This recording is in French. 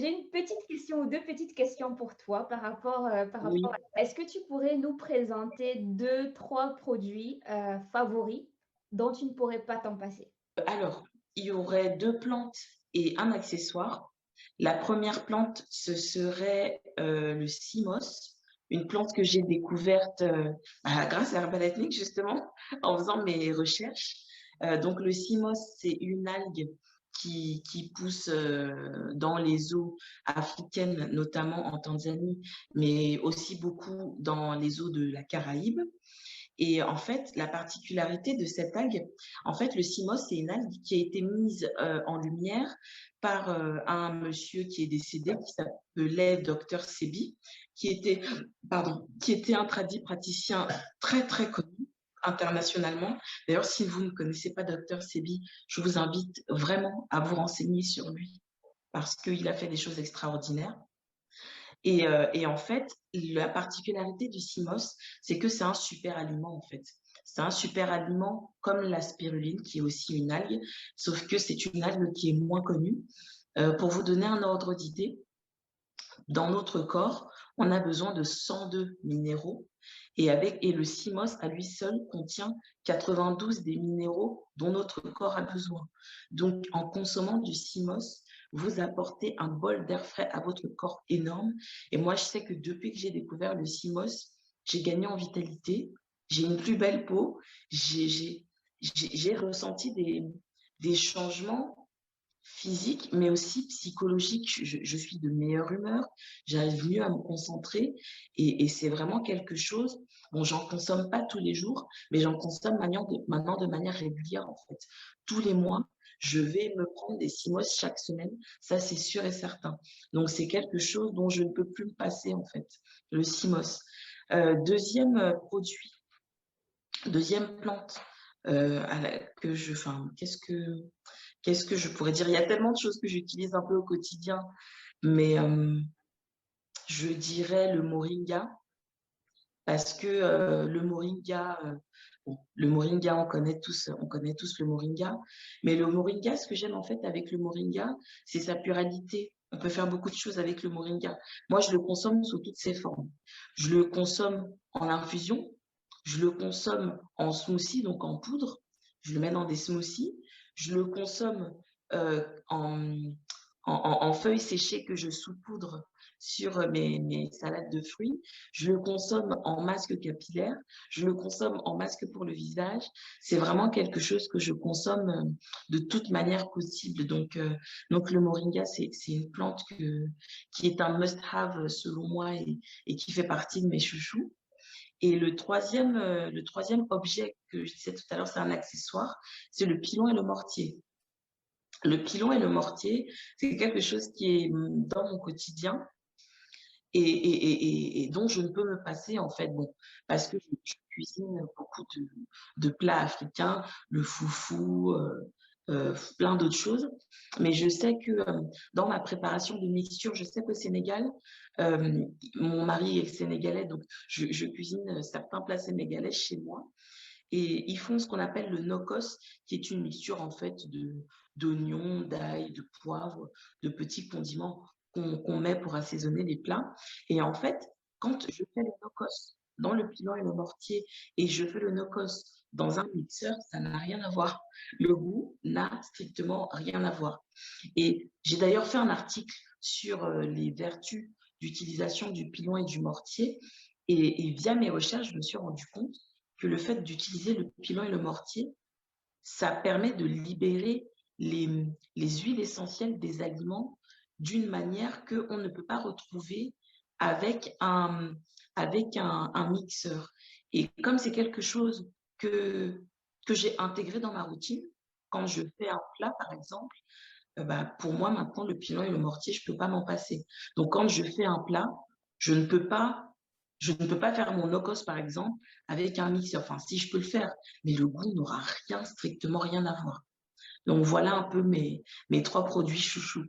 J'ai une petite question ou deux petites questions pour toi par Oui. rapport à... Est-ce que tu pourrais nous présenter deux, trois produits favoris dont tu ne pourrais pas t'en passer? Alors, il y aurait deux plantes et un accessoire. La première plante, ce serait le cimos, une plante que j'ai découverte grâce à Herbal justement, en faisant mes recherches. Donc, le cimos, c'est une algue qui pousse dans les eaux africaines, notamment en Tanzanie, mais aussi beaucoup dans les eaux de la Caraïbe. Et en fait, la particularité de cette algue, en fait, le cimos, c'est une algue qui a été mise en lumière par un monsieur qui est décédé, qui s'appelait Docteur Sebi, qui était un praticien très, très connu internationalement. D'ailleurs, si vous ne connaissez pas Docteur Sebi, je vous invite vraiment à vous renseigner sur lui parce qu'il a fait des choses extraordinaires. Et en fait, la particularité du cimos, c'est que c'est un super aliment, en fait. C'est un super aliment comme la spiruline, qui est aussi une algue, sauf que c'est une algue qui est moins connue. Pour vous donner un ordre d'idée, dans notre corps, on a besoin de 102 minéraux et le cimos à lui seul contient 92 des minéraux dont notre corps a besoin. Donc, en consommant du cimos, vous apportez un bol d'air frais à votre corps énorme. Et moi, je sais que depuis que j'ai découvert le cimos, j'ai gagné en vitalité, j'ai une plus belle peau, j'ai ressenti des changements physique, mais aussi psychologique. Je suis de meilleure humeur, j'arrive mieux à me concentrer et c'est vraiment quelque chose, bon, j'en consomme pas tous les jours, mais j'en consomme maintenant de manière régulière en fait. Tous les mois, je vais me prendre des cimos chaque semaine, ça c'est sûr et certain. Donc c'est quelque chose dont je ne peux plus me passer en fait, le cimos. Deuxième produit, deuxième plante que enfin, qu'est-ce que je pourrais dire? Il y a tellement de choses que j'utilise un peu au quotidien, mais je dirais le moringa, parce que bon, le moringa, on connaît tous le moringa, mais le moringa, ce que j'aime en fait avec le moringa, c'est sa pluralité. On peut faire beaucoup de choses avec le moringa. Moi, je le consomme sous toutes ses formes. Je le consomme en infusion, je le consomme en smoothie, donc en poudre. Je le mets dans des smoothies. Je le consomme en feuilles séchées que je saupoudre sur mes salades de fruits. Je le consomme en masque capillaire. Je le consomme en masque pour le visage. C'est vraiment quelque chose que je consomme de toute manière possible. Donc le moringa, c'est une plante qui est un must-have selon moi et qui fait partie de mes chouchous. Et le troisième objet que je disais tout à l'heure, c'est un accessoire, c'est le pilon et le mortier. Le pilon et le mortier, c'est quelque chose qui est dans mon quotidien et dont je ne peux me passer, en fait, bon, parce que je cuisine beaucoup de plats africains, le foufou, plein d'autres choses. Mais je sais que dans ma préparation de mixture, je sais qu'au Sénégal, mon mari est sénégalais, donc je cuisine certains plats sénégalais chez moi. Et ils font ce qu'on appelle le nokos, qui est une mixture en fait d'oignons, d'ail, de poivre, de petits condiments qu'on met pour assaisonner les plats. Et en fait, quand je fais le nokos dans le pilon et le mortier et je fais le nokos dans un mixeur, ça n'a rien à voir. Le goût n'a strictement rien à voir. Et j'ai d'ailleurs fait un article sur les vertus d'utilisation du pilon et du mortier. Et via mes recherches, je me suis rendu compte que le fait d'utiliser le pilon et le mortier, ça permet de libérer les huiles essentielles des aliments d'une manière qu'on ne peut pas retrouver avec un mixeur. Et comme c'est quelque chose que j'ai intégré dans ma routine, quand je fais un plat, par exemple, bah, pour moi, maintenant, le pilon et le mortier, je ne peux pas m'en passer. Donc, quand je fais un plat, je ne peux pas, je ne peux pas faire mon no-cost, par exemple, avec un mixeur. Enfin, si je peux le faire, mais le goût n'aura rien, strictement rien à voir. Donc, voilà un peu mes trois produits chouchous.